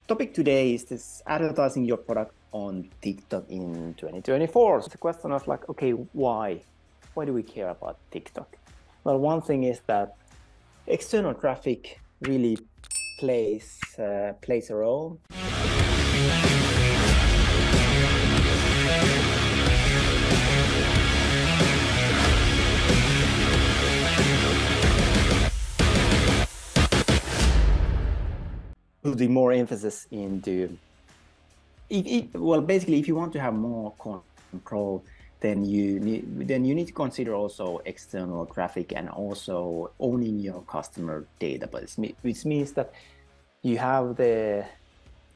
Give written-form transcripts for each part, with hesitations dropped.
topic today is this advertising your product on TikTok in 2024. So the question of like, okay, why? Why do we care about TikTok? Well, one thing is that external traffic really plays a role. Putting more emphasis into well, basically, if you want to have more control, then you need to consider also external traffic and also owning your customer database, which means that you have the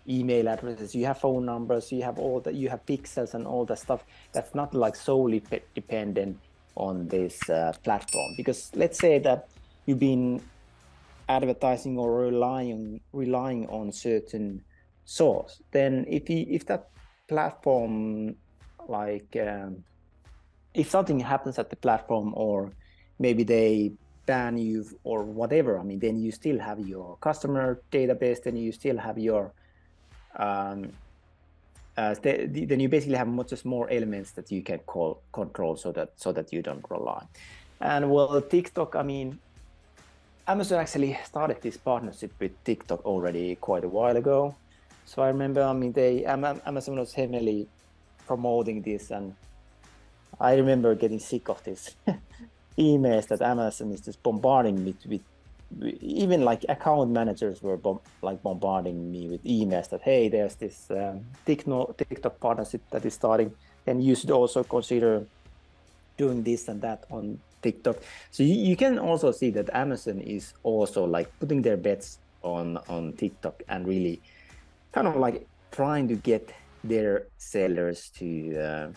email addresses, you have phone numbers, you have all that, you have pixels and all that stuff. That's not like solely dependent on this platform. Because let's say that you've been advertising or relying on certain source, then if that platform, like if something happens at the platform, or maybe they ban you or whatever, I mean, then you still have your customer database, then you still have your then you basically have much more elements that you can control, so that you don't rely. And well, TikTok, I mean, Amazon actually started this partnership with TikTok already quite a while ago. So I remember, I mean, Amazon was heavily promoting this, and I remember getting sick of this emails that Amazon is just bombarding me with. Even like account managers were bombarding me with emails that, hey, there's this TikTok partnership that is starting, and you should also consider doing this and that on TikTok. So you can also see that Amazon is also like putting their bets on TikTok and really kind of like trying to get their sellers to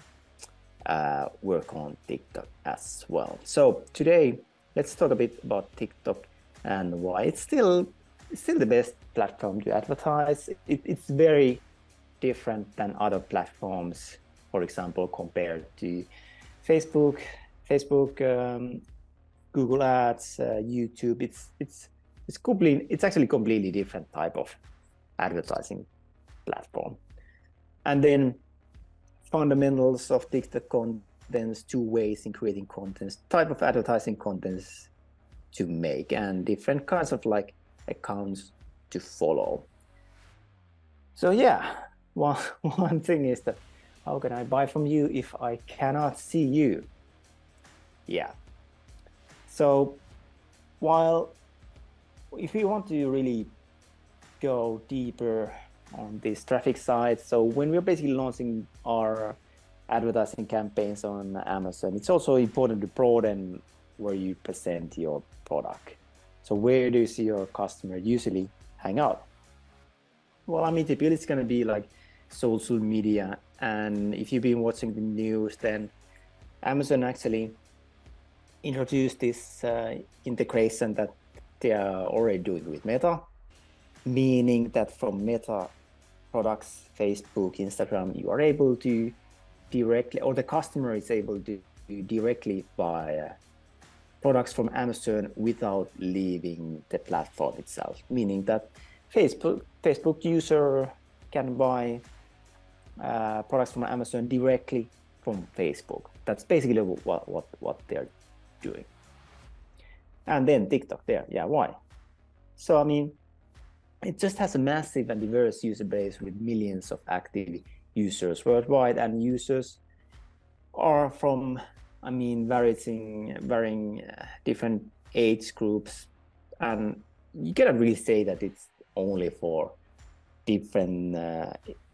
work on TikTok as well. So today, let's talk a bit about TikTok and why it's still the best platform to advertise. It's very different than other platforms, for example, compared to Facebook, Google Ads, YouTube. It's actually completely different type of advertising platform. And then fundamentals of TikTok contents, two ways in creating contents, type of advertising contents to make, and different kinds of like accounts to follow. So yeah, one thing is that how can I buy from you if I cannot see you? Yeah. So while if you want to really go deeper on this traffic side, so when we're basically launching our advertising campaigns on Amazon, it's also important to broaden where you present your product. So where do you see your customer usually hang out? Well, I mean, typically it's going to be like social media. And if you've been watching the news, then Amazon actually introduced this integration that they are already doing with Meta, meaning that from Meta products, Facebook, Instagram, you are able to directly, or the customer is able to directly buy products from Amazon without leaving the platform itself, meaning that Facebook user can buy products from Amazon directly from Facebook. That's basically what they're doing. And then TikTok there, yeah, why? So I mean, it just has a massive and diverse user base with millions of active users worldwide, and users are from, I mean, varying different age groups, and you cannot really say that it's only for different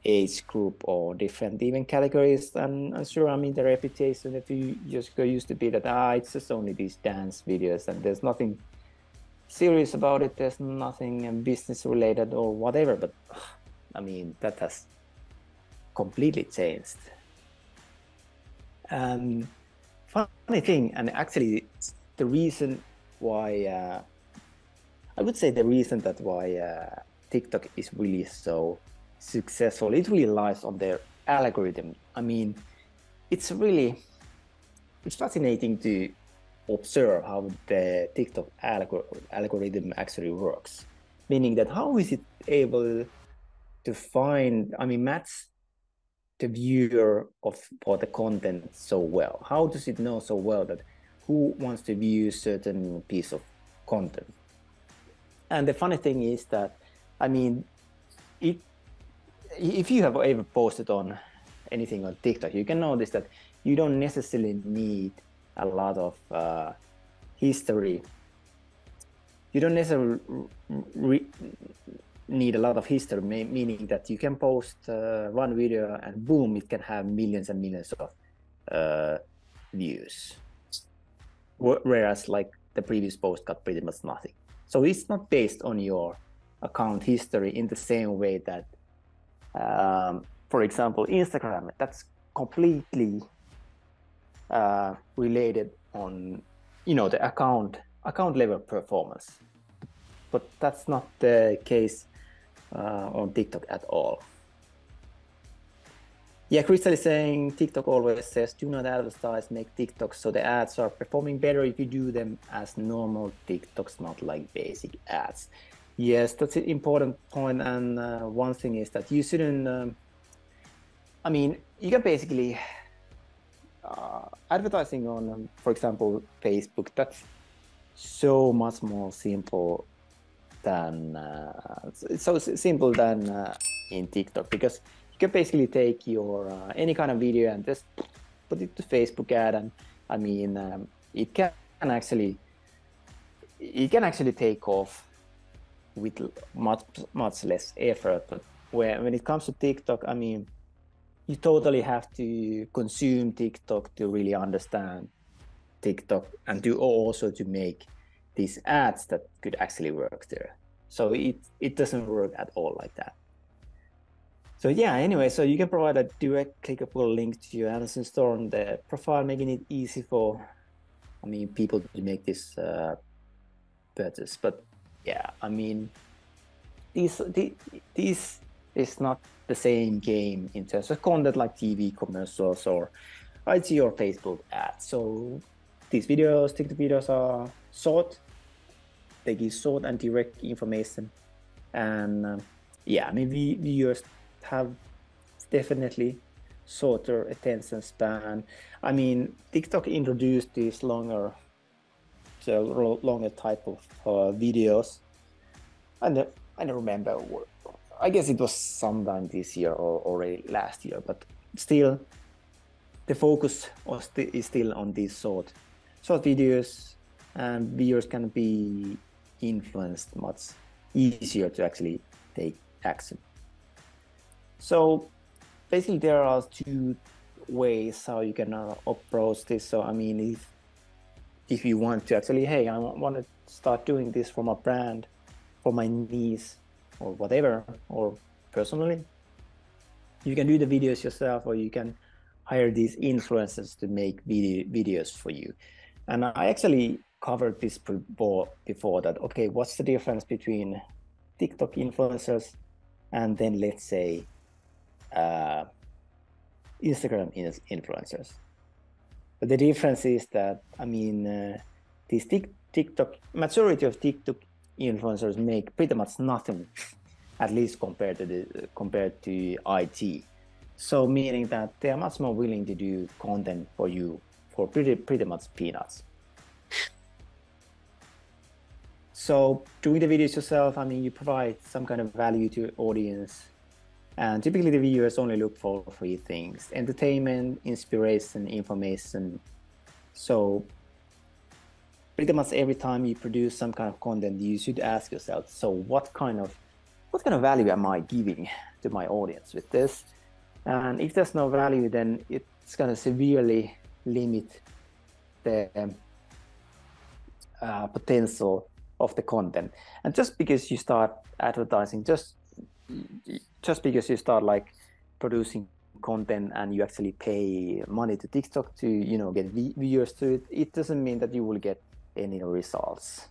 age group or different even categories. And sure, I mean, the reputation, if you just go, used to be that it's just only these dance videos and there's nothing serious about it, there's nothing business related or whatever. But I mean, that has completely changed. Funny thing, and actually the reason why I would say the reason that why TikTok is really so successful, it really lies on their algorithm. I mean, it's fascinating to observe how the TikTok algorithm actually works, meaning that how is it able to find, I mean, match the viewer for the content so well? How does it know so well that who wants to view certain piece of content? And the funny thing is that, I mean, if you have ever posted on anything on TikTok, you can notice that you don't necessarily need a lot of history. You don't necessarily need a lot of history, meaning that you can post one video and boom, it can have millions and millions of views. Whereas like the previous post got pretty much nothing. So it's not based on your account history in the same way that, for example, Instagram, that's completely related on, you know, the account level performance. But that's not the case on TikTok at all. Yeah, Crystal is saying TikTok always says do not advertise, make TikToks so the ads are performing better if you do them as normal TikToks, not like basic ads. Yes, that's an important point. And one thing is that you shouldn't, I mean, you can basically advertising on, for example, Facebook, that's so much more simple than it's so simple than in TikTok, because you can basically take your any kind of video and just put it to Facebook ad, and I mean it can actually take off with much less effort. But when it comes to TikTok, I mean, you totally have to consume TikTok to really understand TikTok and to make these ads that could actually work there. So it doesn't work at all like that. So yeah, anyway, so you can provide a direct clickable link to your Amazon store on the profile, making it easy for, I mean, people to make this purchase. But yeah, I mean, this is not the same game in terms of content like TV commercials or IG or Facebook ads. So these videos, TikTok videos are short. They give short and direct information. And yeah, I mean, viewers have definitely shorter attention span. I mean, TikTok introduced these longer type of videos. And I don't remember, I guess it was sometime this year or already last year, but still the focus is still on these short videos, and viewers can be influenced much easier to actually take action. So basically there are two ways how you can approach this. So I mean, if you want to actually, hey, I want to start doing this for my brand, for my niche or whatever, or personally, you can do the videos yourself, or you can hire these influencers to make videos for you. And I actually covered this before that, okay, what's the difference between TikTok influencers and then let's say Instagram influencers? But the difference is that, I mean, these majority of TikTok influencers make pretty much nothing, at least compared to IT. So meaning that they are much more willing to do content for you for pretty much peanuts. So doing the videos yourself, I mean, you provide some kind of value to your audience. And typically the viewers only look for three things: entertainment, inspiration, information. So pretty much every time you produce some kind of content, you should ask yourself, so what kind of value am I giving to my audience with this? And if there's no value, then it's going to severely limit the potential of the content. And just because you start advertising, just because you start like producing content and you actually pay money to TikTok to, you know, get viewers to it, it doesn't mean that you will get any results.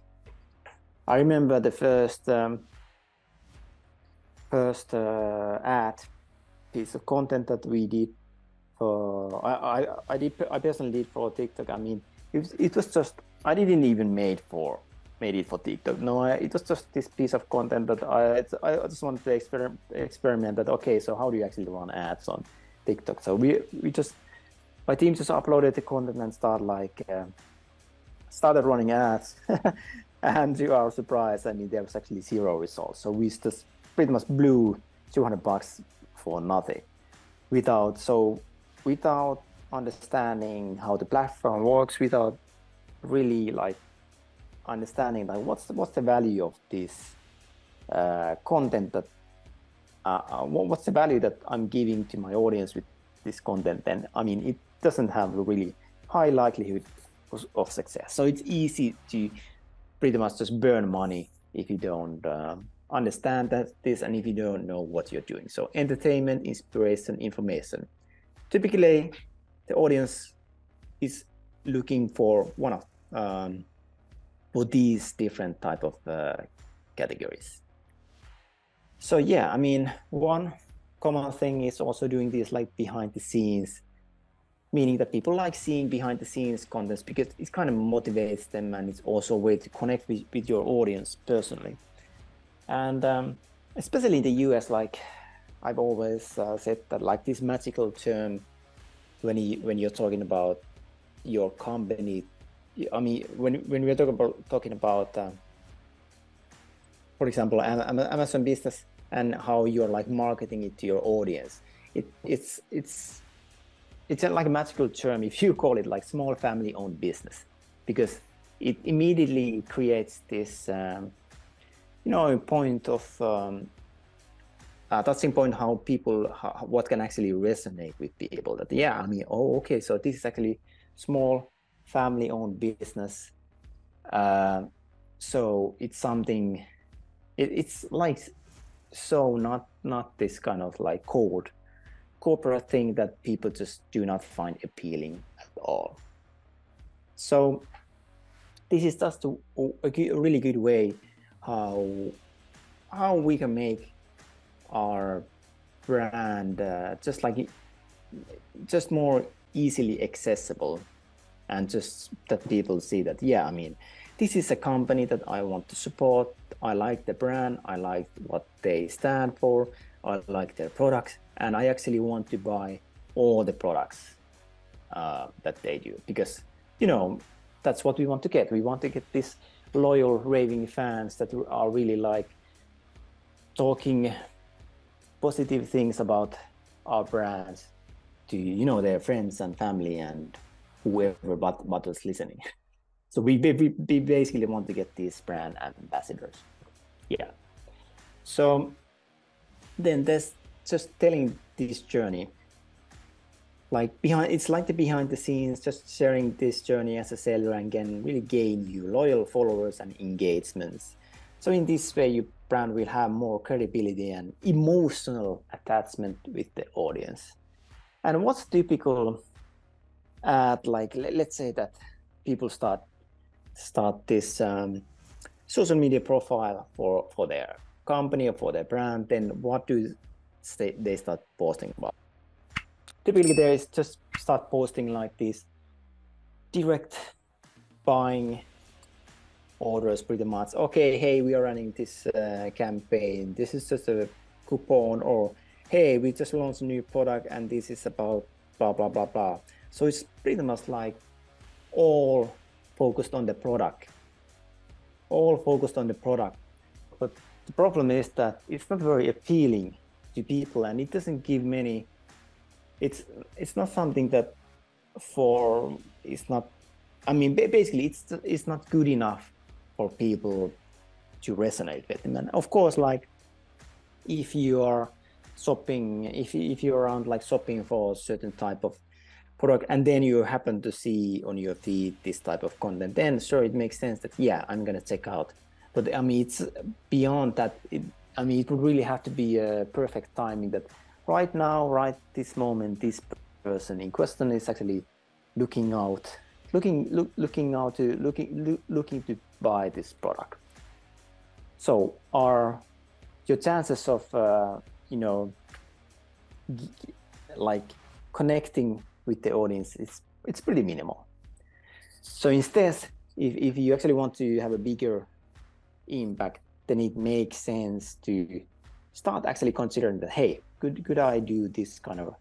I remember the first ad piece of content that we did for, I personally did for TikTok. I mean, it was just, I didn't even made for made it for TikTok. No, it was just this piece of content that I just wanted to experiment that, okay, so how do you actually run ads on TikTok? So my team just uploaded the content and started running ads. And to our surprise, I mean, there was actually 0 results. So we just pretty much blew $200 for nothing without understanding how the platform works, without really like understanding like what's the value of this content, that what's the value that I'm giving to my audience with this content. And I mean, it doesn't have a really high likelihood of success. So it's easy to pretty much just burn money if you don't understand this, and if you don't know what you're doing. So entertainment, inspiration, information. Typically, the audience is looking for one of for these different type of categories. So yeah, I mean, one common thing is also doing this like behind the scenes, meaning that people like seeing behind the scenes contents because it kind of motivates them, and it's also a way to connect with your audience personally. And especially in the US, like I've always said that like this magical term when you're talking about your company, I mean, when we're talking about for example, Amazon business and how you're like marketing it to your audience, it's like a magical term if you call it like small family-owned business, because it immediately creates this point of touching point how what can actually resonate with people. That yeah, I mean, oh, okay, so this is actually small family-owned business. So it's something. It's like so not this kind of like corporate thing that people just do not find appealing at all. So this is just a really good way how we can make our brand just more easily accessible, and just that people see that, yeah, I mean, this is a company that I want to support. I like the brand, I like what they stand for, I like their products, and I actually want to buy all the products that they do, because that's what we want to get. We want to get these loyal raving fans that are really like talking positive things about our brands to their friends and family and whoever but was listening. So we basically want to get these brand ambassadors. Yeah. So then there's just telling this journey, like it's like the behind the scenes, just sharing this journey as a seller and can really gain you loyal followers and engagements. So in this way, your brand will have more credibility and emotional attachment with the audience. And what's typical at like, let's say that people start this social media profile for their company or for their brand, then what do they start posting about? Typically, there is just start posting like these direct buying orders, pretty much. Okay, hey, we are running this campaign. This is just a coupon, or hey, we just launched a new product and this is about blah, blah, blah, blah. So it's pretty much like all focused on the product. But the problem is that it's not very appealing to people, and it doesn't give many. It's not something that I mean, basically it's not good enough for people to resonate with them. And of course, like if you are shopping, if you're around like shopping for a certain type of product, and then you happen to see on your feed this type of content, then sure, it makes sense that, yeah, I'm gonna check out. But I mean, it's beyond that. It would really have to be a perfect timing that right now, right this moment, this person in question is actually looking to buy this product. So your chances of like connecting with the audience, it's pretty minimal. So instead if you actually want to have a bigger impact, then it makes sense to start actually considering that, hey, could I do this kind of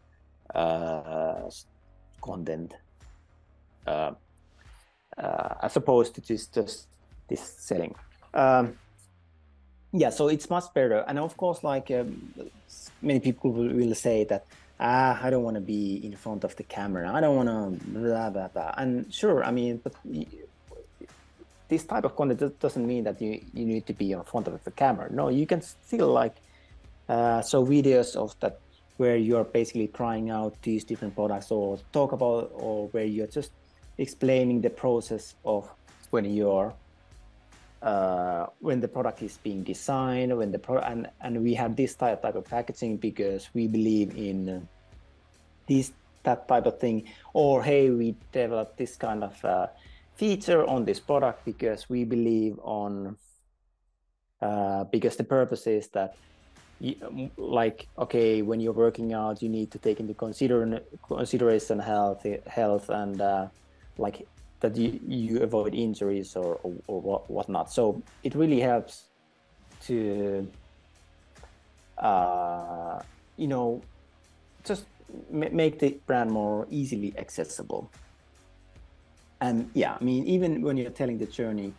content as opposed to just this selling. Yeah, so it's much better. And of course, like many people will say that, I don't want to be in front of the camera. I don't want to blah, blah, blah. And sure, I mean, but this type of content doesn't mean that you need to be in front of the camera. No, you can still like show videos of that where you're basically trying out these different products, or talk about, or where you're just explaining the process of when you're when the product is being designed, when the and we have this type of packaging because we believe in that type of thing, or hey, we developed this kind of feature on this product because we believe on because the purpose is that like, okay, when you're working out, you need to take into consideration health and like that you avoid injuries or whatnot. So it really helps to you know, just make the brand more easily accessible. And yeah, I mean, even when you're telling the journey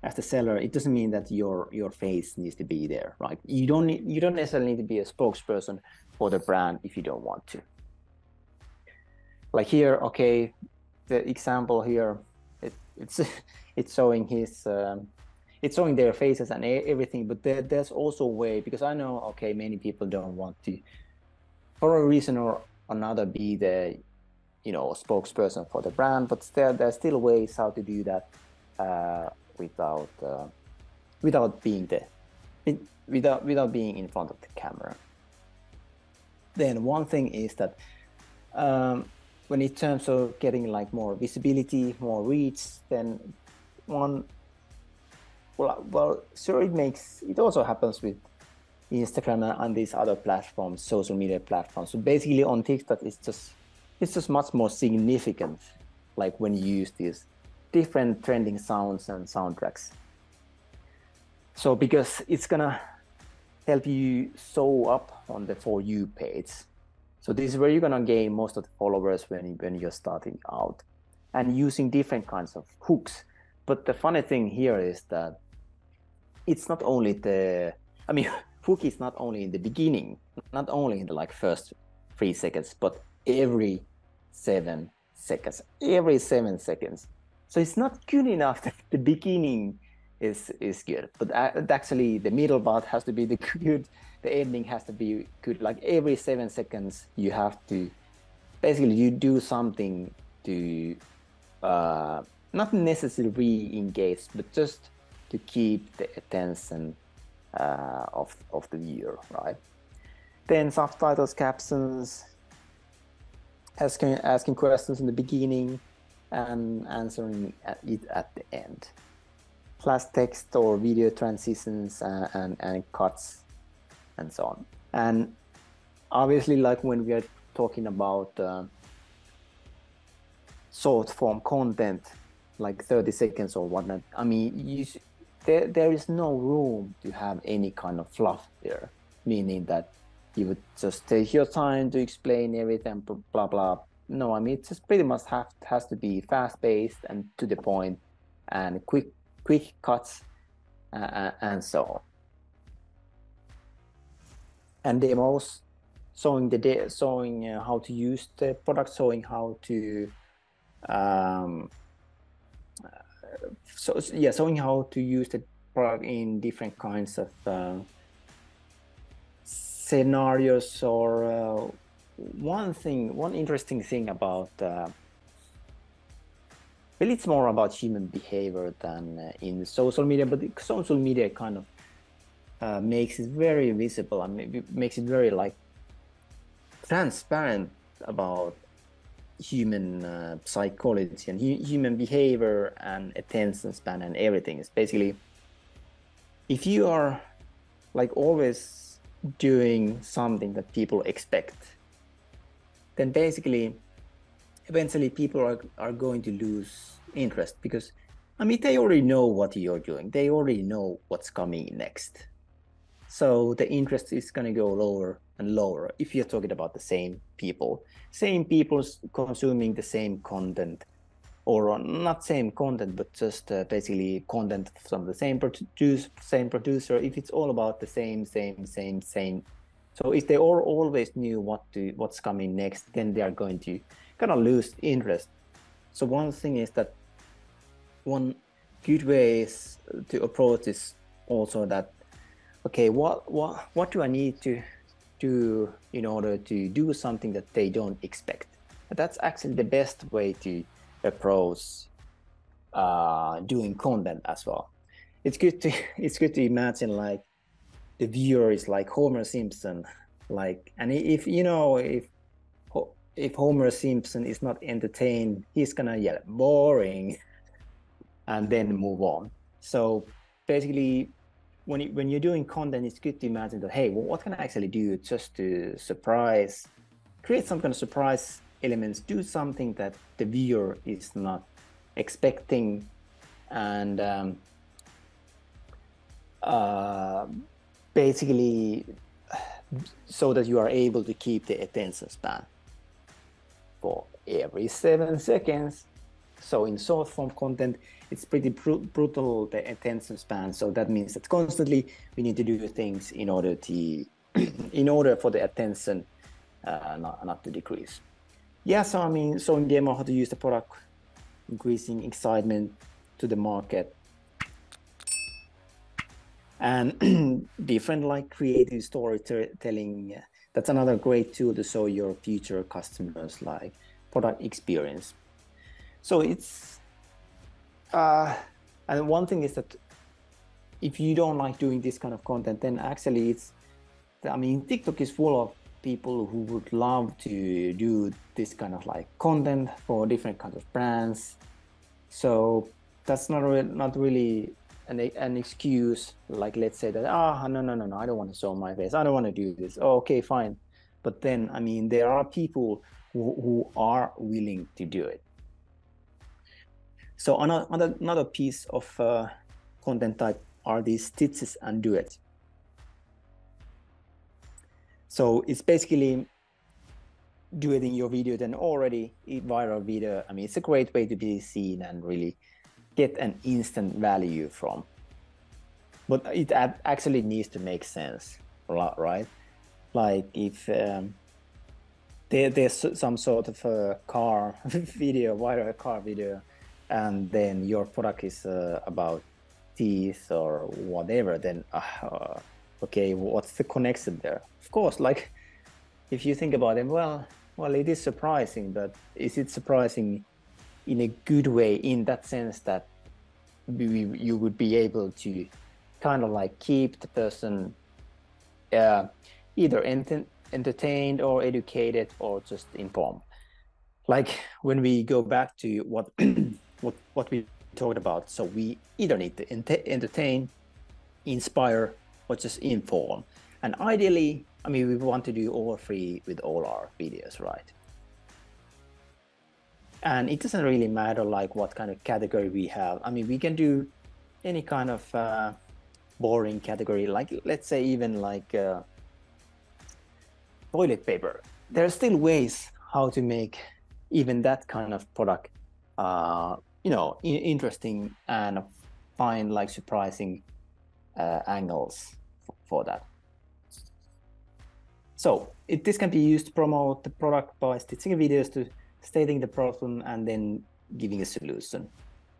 as the seller, it doesn't mean that your face needs to be there, right? You don't necessarily need to be a spokesperson for the brand if you don't want to. Like here, okay, the example here, it's showing his it's showing their faces and everything, but there's also a way, because I know, okay, many people don't want to, for a reason or another, be the, you know, spokesperson for the brand, but there's still ways how to do that without being without being in front of the camera. Then one thing is that when in terms of getting like more visibility, more reach, then well, sure, it also happens with Instagram and these other platforms, social media platforms. So basically on TikTok, it's just much more significant, like when you use these different trending sounds and soundtracks. So because it's gonna help you show up on the For You page. So this is where you're gonna gain most of the followers when you're starting out, and using different kinds of hooks. But the funny thing here is that it's not only hook is not only in the beginning, not only in the like first 3 seconds, but every 7 seconds. So it's not good enough that the beginning is good, but actually the middle part has to be the good, the ending has to be good. Like every 7 seconds, you have to basically you do something to not necessarily re-engage, but just to keep the attention of the viewer, right? Then subtitles, captions, asking questions in the beginning and answering it at the end. Plus text or video transitions and cuts and so on. And obviously, like when we are talking about short form content, like 30 seconds or whatnot, I mean, there is no room to have any kind of fluff there, meaning that you would just take your time to explain everything, blah, blah. No, I mean, it just pretty much has to be fast-paced and to the point and quick cuts and so on. And demos, showing how to use the product, showing how to showing how to use the product in different kinds of scenarios. Or one interesting thing about well, it's more about human behavior than in social media, but social media kind of makes it very visible and maybe makes it very like transparent about human psychology and human behavior and attention span and everything. It's basically, if you are like always doing something that people expect, then basically eventually people are going to lose interest, because I mean, they already know what you're doing. They already know what's coming next. So the interest is going to go lower and lower if you're talking about the same people consuming the same content, or not same content, but just basically content from the same producer. If it's all about the same. So if they all always knew what's coming next, then they are going to kind of lose interest. So one thing is that one good way is to approach this also that, okay, what do I need to do in order to do something that they don't expect? That's actually the best way to approach doing content as well. It's good to imagine like the viewer is like Homer Simpson, like, and if Homer Simpson is not entertained, he's gonna yell boring and then move on. So basically, when you're doing content, it's good to imagine that, hey, well, what can I actually do just to create some kind of surprise elements, do something that the viewer is not expecting, and basically so that you are able to keep the attention span for every 7 seconds. So in short form content, it's pretty brutal, the attention span. So that means that constantly we need to do things in order for the attention not to decrease. Yeah, so I mean, showing demo how to use the product, increasing excitement to the market, and different like creative storytelling. That's another great tool to show your future customers like product experience. So it's and one thing is that if you don't like doing this kind of content, then actually TikTok is full of people who would love to do this kind of like content for different kinds of brands. So that's not really an excuse. Like, let's say that, no, I don't want to show my face, I don't want to do this. Oh, okay, fine. But then, I mean, there are people who are willing to do it. So another piece of content type are these stitches and duets. So it's basically duetting your video then already viral video. I mean, it's a great way to be seen and really get an instant value from. But it actually needs to make sense, right? Like if there's some sort of a car video, viral car video, and then your product is about teeth or whatever, then okay, what's the connection there? Of course, like if you think about it, well, it is surprising, but is it surprising in a good way, in that sense that you would be able to kind of like keep the person either entertained or educated or just informed? Like when we go back to what we talked about, so we either need to entertain, inspire, or just inform. And ideally, I mean, we want to do all three with all our videos, right? And it doesn't really matter like what kind of category we have. I mean, we can do any kind of boring category, like let's say even like toilet paper. There are still ways how to make even that kind of product interesting and find like surprising angles for that. So this can be used to promote the product by stitching videos to stating the problem and then giving a solution.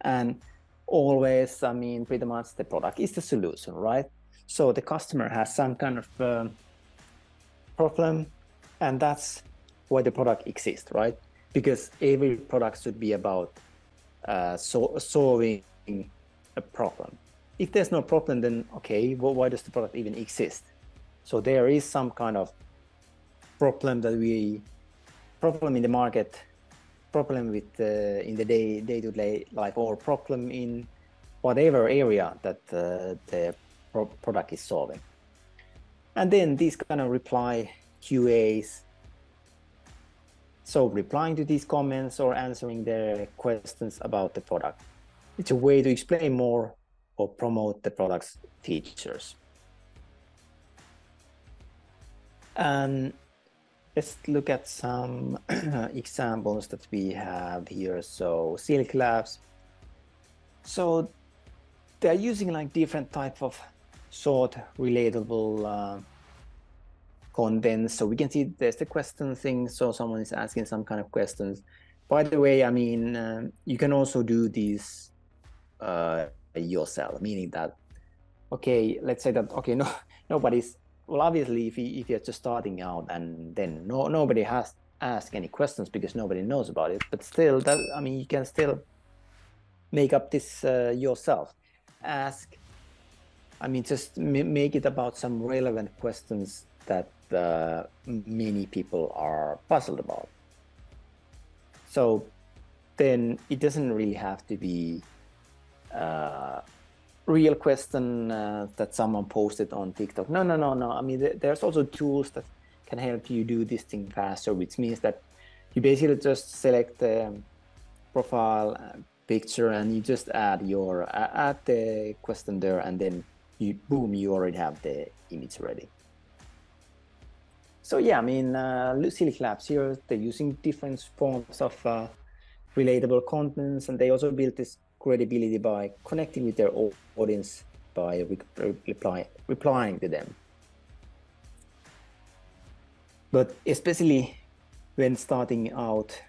And always, I mean, pretty much the product is the solution, right? So the customer has some kind of problem, and that's why the product exists, right? Because every product should be about solving a problem. If there's no problem, then okay, well, why does the product even exist? So there is some kind of problem problem in the market, problem with in the day-to-day life, or problem in whatever area that the product is solving. And then these kind of reply QAs. So replying to these comments or answering their questions about the product. it's a way to explain more or promote the product's features. And let's look at some examples that we have here. So Silk Labs. So they're using like different type of short relatable content. So we can see there's the question thing. So someone is asking some kind of questions. By the way, I mean, you can also do these yourself, meaning that, okay, let's say that, okay, nobody's, well, obviously if you're just starting out and then nobody has asked any questions because nobody knows about it, but still that, I mean, you can still make up this yourself. Ask, I mean, just make it about some relevant questions that many people are puzzled about. So then it doesn't really have to be real question that someone posted on TikTok. No. I mean, there's also tools that can help you do this thing faster, which means that you basically just select the profile picture and you just add the question there, and then boom, you already have the image ready. So yeah, I mean, Silk Labs here, they're using different forms of relatable contents, and they also built this credibility by connecting with their audience by replying to them. But especially when starting out,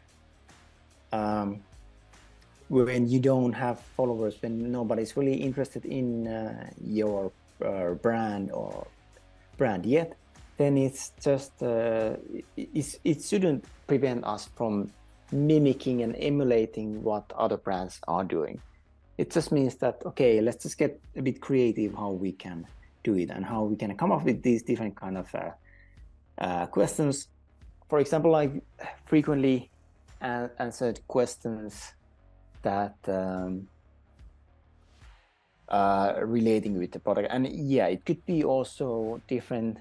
when you don't have followers, when nobody's really interested in your brand or brand yet, then it's just it shouldn't prevent us from mimicking and emulating what other brands are doing. It just means that, okay, let's just get a bit creative how we can do it and how we can come up with these different kind of questions. For example, like frequently answered questions that relating with the product. And yeah, it could be also different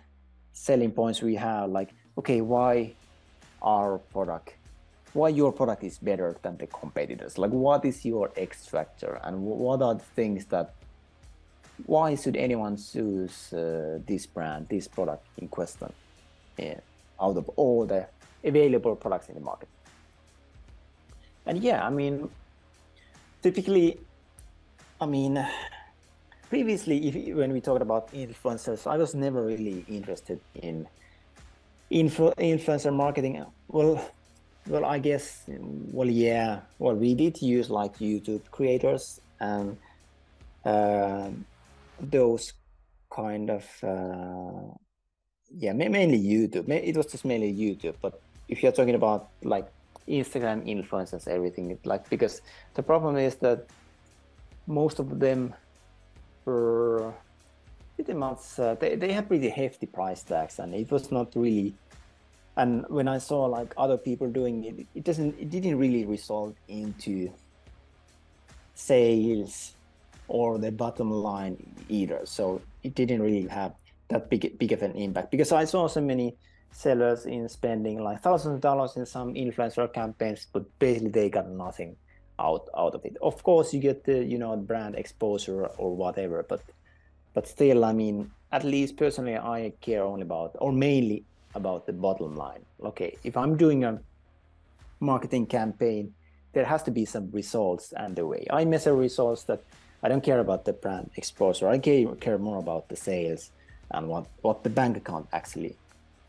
selling points we have, like, okay, why your product is better than the competitors? Like, what is your X factor, and what are the things that, why should anyone choose this brand, this product in question, out of all the available products in the market? And yeah, I mean, typically, I mean, previously, when we talked about influencers, I was never really interested in influencer marketing. Well, I guess, well, yeah, well, we did use like YouTube creators and those kind of, yeah, mainly YouTube. It was just mainly YouTube. But if you're talking about like Instagram influencers, everything, like, because the problem is that most of them were pretty much, they have pretty hefty price tags, and it was not really. And when I saw like other people doing it, it didn't really result into sales or the bottom line either. So it didn't really have that big of an impact, because I saw so many sellers in spending like thousands of dollars in some influencer campaigns, but basically they got nothing out of it. Of course, you get the brand exposure or whatever, but still, I mean, at least personally, I care only about, or mainly about, the bottom line. Okay, if I'm doing a marketing campaign, there has to be some results, and the way I measure results, that I don't care about the brand exposure. I care more about the sales and what the bank account actually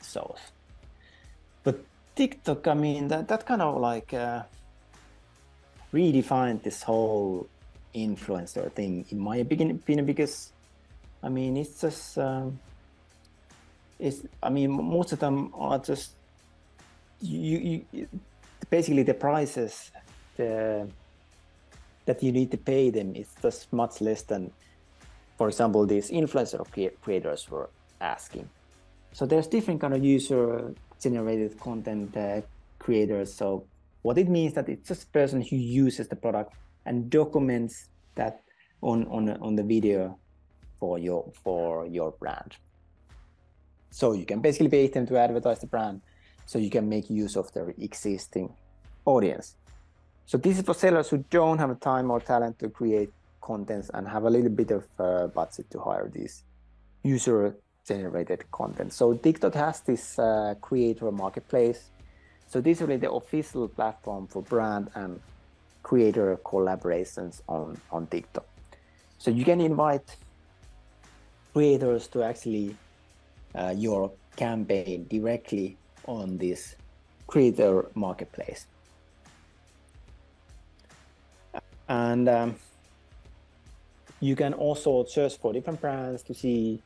shows. But TikTok, I mean, that kind of like redefined this whole influencer thing, in my opinion, because I mean, it's just I mean, most of them are just you basically the prices that you need to pay them is just much less than, for example, these influencer creators were asking. So there's different kind of user generated content creators. So what it means that it's just a person who uses the product and documents that on the video for your brand. So you can basically pay them to advertise the brand, so you can make use of their existing audience. So this is for sellers who don't have time or talent to create contents and have a little bit of budget to hire these user-generated content. So TikTok has this creator marketplace. So this is really the official platform for brand and creator collaborations on TikTok. So you can invite creators to actually your campaign directly on this creator marketplace. And you can also search for different brands to see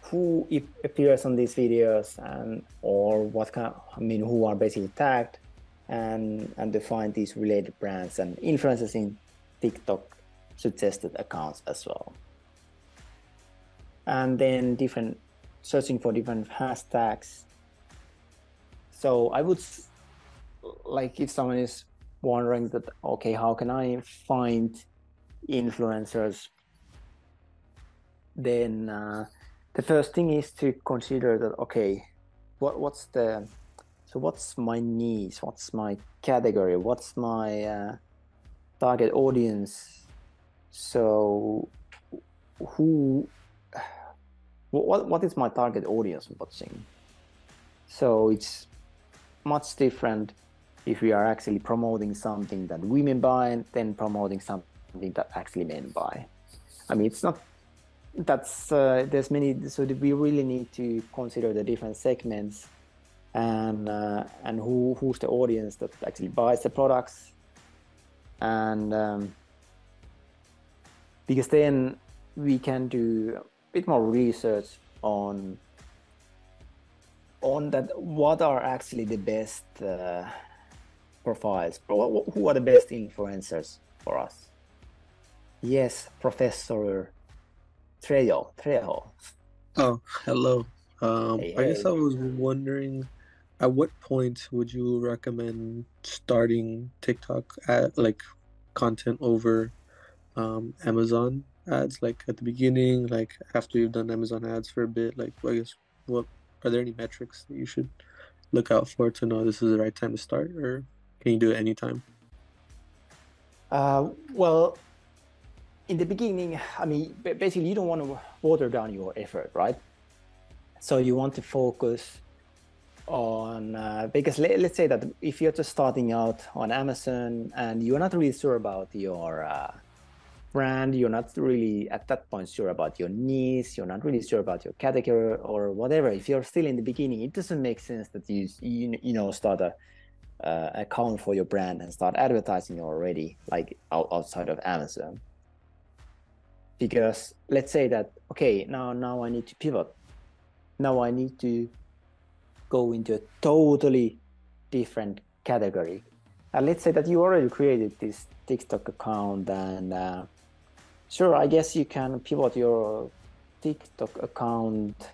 who appears on these videos and or what kind of, who are basically tagged, and to find these related brands and influencers in TikTok suggested accounts as well. And then searching for different hashtags. So I would, like, if someone is wondering that, okay, how can I find influencers? Then the first thing is to consider that, okay, what's my niche? What's my category? What's my target audience? So what is my target audience watching? So it's much different if we are actually promoting something that women buy than promoting something that actually men buy. It's not, there's many, so we really need to consider the different segments and who's the audience that actually buys the products, and because then we can do a bit more research on that, what are actually the best profiles, who are the best influencers for us. Yes, Professor Trejo. Oh, hello. Hey. I guess I was wondering, at what point would you recommend starting TikTok content over Amazon ads? Like at the beginning, like after you've done Amazon ads for a bit, like I guess what are there any metrics that you should look out for to know this is the right time to start, or can you do it anytime? Well, in the beginning, basically you don't want to water down your effort, right? So you want to focus on, because let's say that if you're just starting out on Amazon and you're not really sure about your brand, you're not really at that point sure about your niche, you're not really sure about your category or whatever. If you're still in the beginning, it doesn't make sense that you start a account for your brand and start advertising already, like outside of Amazon. Because let's say that, okay, now I need to pivot. Now I need to go into a totally different category. And let's say that you already created this TikTok account, and sure, I guess you can pivot your TikTok account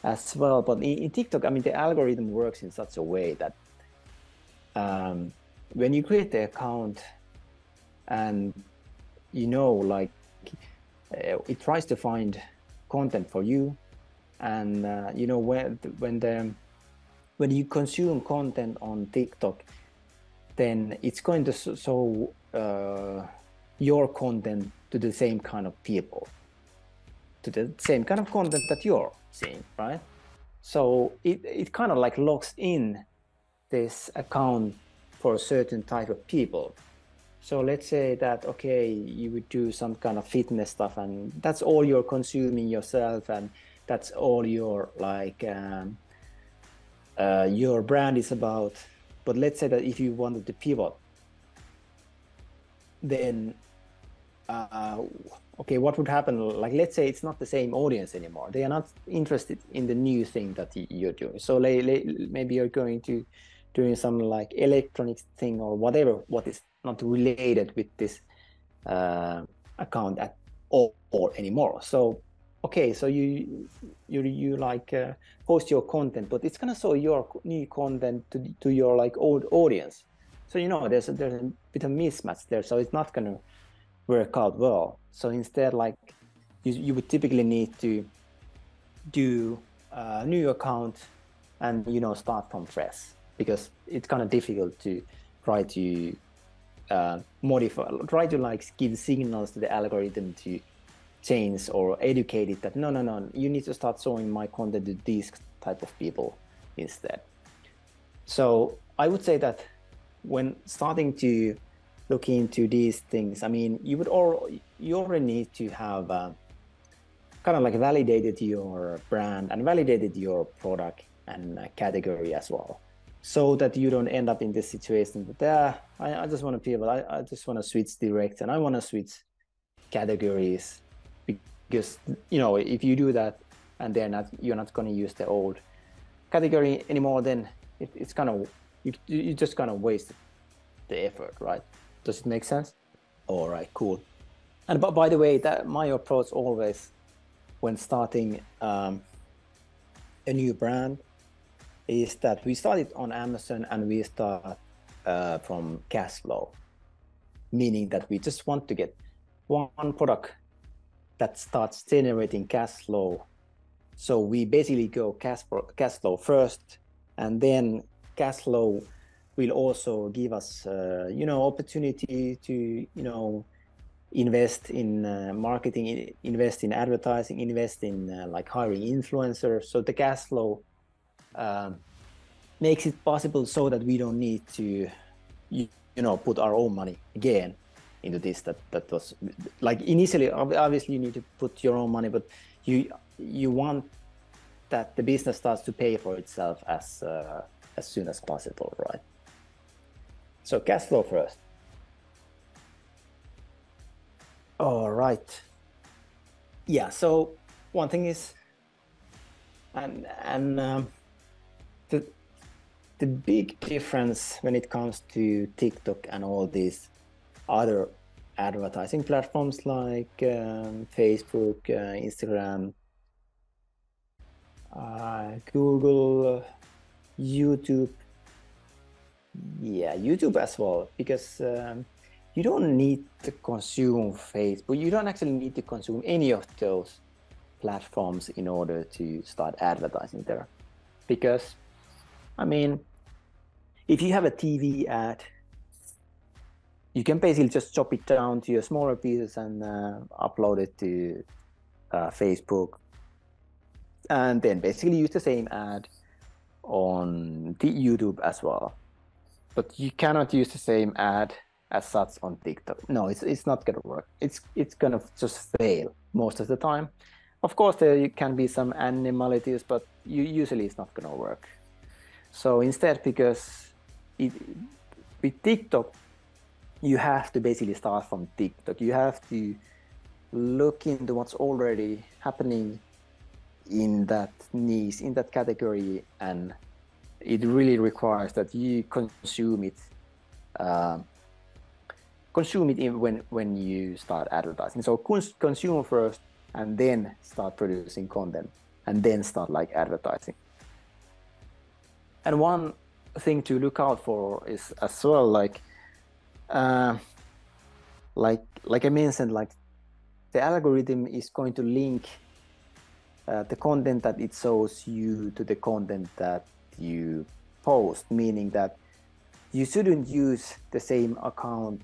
as well. But in TikTok, the algorithm works in such a way that when you create the account and it tries to find content for you, and when you consume content on TikTok, then it's going to show your content to the same kind of people, to the same kind of content that you're seeing, right? So it kind of like locks in this account for a certain type of people. So let's say that, okay, you would do some kind of fitness stuff, and that's all you're consuming yourself, and that's all your your brand is about. But let's say that if you wanted to pivot, then okay, what would happen? Like, let's say it's not the same audience anymore. They are not interested in the new thing that you're doing. So maybe you're going to doing some like electronics thing or whatever, what is not related with this account at all anymore. So okay, so you post your content, but it's gonna show your new content to your like old audience. So there's a bit of mismatch there, so it's not gonna work out well. So instead, like you would typically need to do a new account and start from fresh, because it's kind of difficult to try to modify, try to like give signals to the algorithm to change or educate it that no, you need to start showing my content to these type of people instead. So I would say that when starting to look into these things, I mean, you already need to have kind of like validated your brand and validated your product and category as well, so that you don't end up in this situation that I just want to pivot, I just want to switch direction, I want to switch categories, because if you do that and you're not going to use the old category anymore, then it's kind of you just kind of waste the effort, right? Does it make sense? All right, cool. And by the way, that my approach always when starting a new brand is that we started on Amazon and we start from cash flow, meaning that we just want to get one product that starts generating cash flow. So we basically go cash flow first, and then cash flow will also give us opportunity to invest in marketing, invest in advertising, invest in like hiring influencers. So the cash flow makes it possible so that we don't need to put our own money again into this. That was like initially, obviously you need to put your own money, but you want that the business starts to pay for itself as soon as possible, right? So cash flow first. All right. Yeah. So one thing is, and the big difference when it comes to TikTok and all these other advertising platforms like Facebook, Instagram, Google, YouTube. Yeah, YouTube as well, because you don't need to consume Facebook. You don't actually need to consume any of those platforms in order to start advertising there. Because, I mean, if you have a TV ad, you can basically just chop it down to your smaller pieces and upload it to Facebook, and then basically use the same ad on the YouTube as well. But you cannot use the same ad as such on TikTok. No, it's not gonna work. It's gonna just fail most of the time. Of course, there can be some animalities, but usually it's not gonna work. So instead, because with TikTok, you have to basically start from TikTok. You have to look into what's already happening in that niche, in that category, and it really requires that you consume it when you start advertising. So consume first, and then start producing content, and then start like advertising. And one thing to look out for is as well, like I mentioned, like the algorithm is going to link the content that it shows you to the content that you post, meaning that you shouldn't use the same account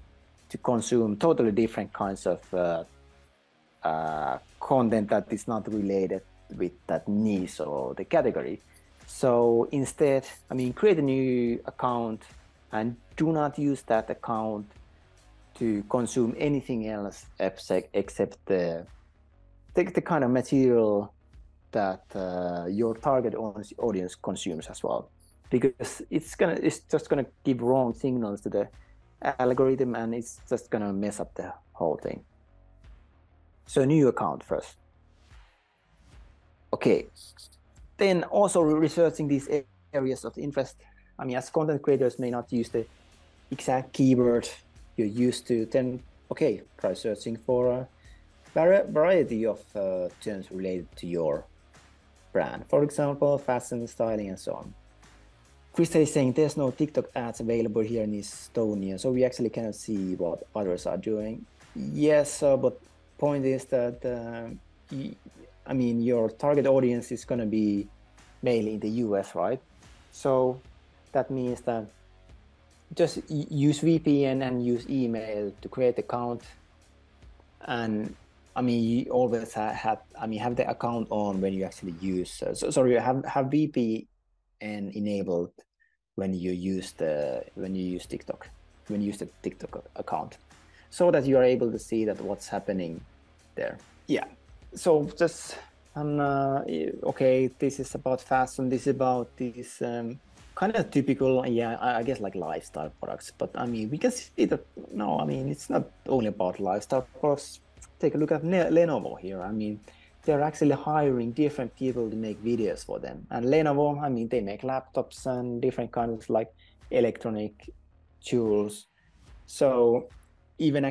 to consume totally different kinds of content that is not related with that niche or the category. So instead, I mean, create a new account and do not use that account to consume anything else except the kind of material that your target audience consumes as well, because it's just gonna give wrong signals to the algorithm, and it's just gonna mess up the whole thing. So new account first. Okay. Then also researching these areas of interest. I mean, as content creators may not use the exact keyword you're used to, then okay, try searching for a variety of terms related to your brand. For example, fashion, styling, and so on. Krista is saying there's no TikTok ads available here in Estonia, so we actually cannot see what others are doing. Yes, but point is that I mean, your target audience is going to be mainly in the US, right? So that means that just use VPN and use email to create account. And I mean, you always have the account on when you actually use. Sorry, have VPN enabled when you use TikTok, when you use the TikTok account, so that you are able to see that what's happening there. Yeah. So just okay, this is about fashion. This is about this kind of typical, yeah, I guess like lifestyle products. But I mean, we can see that no, I mean, it's not only about lifestyle products. Take a look at Lenovo here. I mean, they're actually hiring different people to make videos for them. And Lenovo, I mean, they make laptops and different kinds of like electronic tools. So even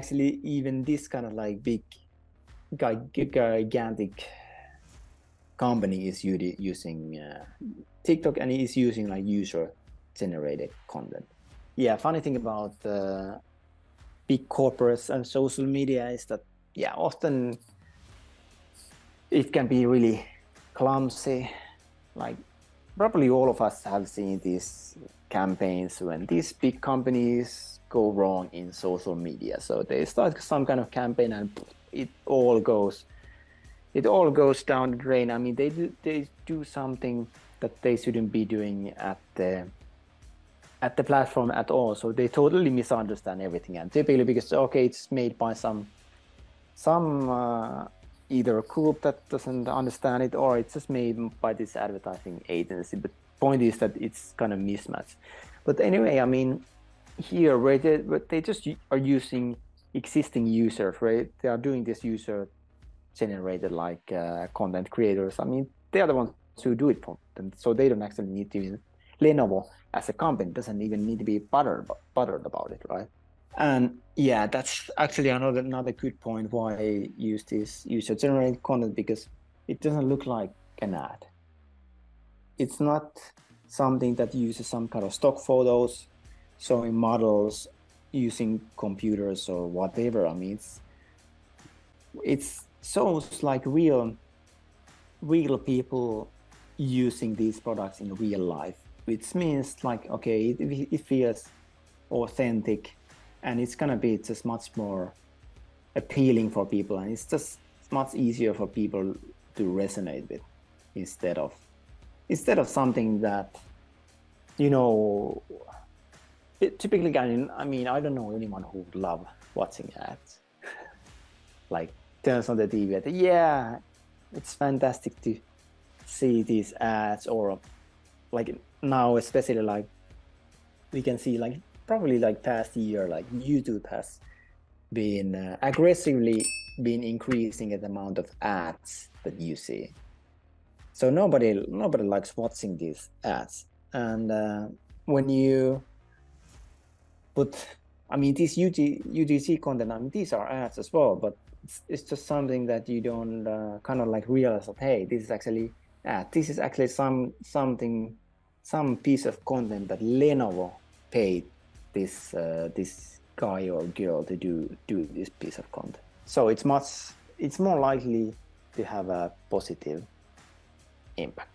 this kind of like big gigantic company is using TikTok, and is using like user-generated content. Yeah, funny thing about big corporates and social media is that, yeah, often it can be really clumsy. Like probably all of us have seen these campaigns when these big companies go wrong in social media. So they start some kind of campaign and it all goes down the drain. I mean, they do something that they shouldn't be doing at the platform at all. So they totally misunderstand everything, and typically because okay, it's made by some either a group that doesn't understand it, or it's just made by this advertising agency. But point is that it's kind of mismatched. But anyway, I mean, here where they just are using existing users, right? They are doing this user generated like content creators. I mean, they are the ones who do it for them, so they don't actually need to. Lenovo as a company doesn't even need to be bothered about it, right? And yeah, that's actually another good point why I use this user generated content, because it doesn't look like an ad. It's not something that uses some kind of stock photos, showing models using computers or whatever. I mean, it's shows like real people using these products in real life, which means like, okay, it feels authentic, and it's gonna be just much more appealing for people, and it's just much easier for people to resonate with, instead of something that, you know, typically, I mean, I don't know anyone who would love watching ads. Like turns on the TV, yeah, it's fantastic to see these ads, or like now, especially like we can see like probably like past year, like YouTube has been aggressively been increasing the amount of ads that you see. So nobody likes watching these ads. And when you put, I mean, these UGC content, I mean, these are ads as well, but it's just something that you don't kind of like realize that, hey, this is actually this is actually some piece of content that Lenovo paid this guy or girl to do this piece of content. So it's more likely to have a positive impact.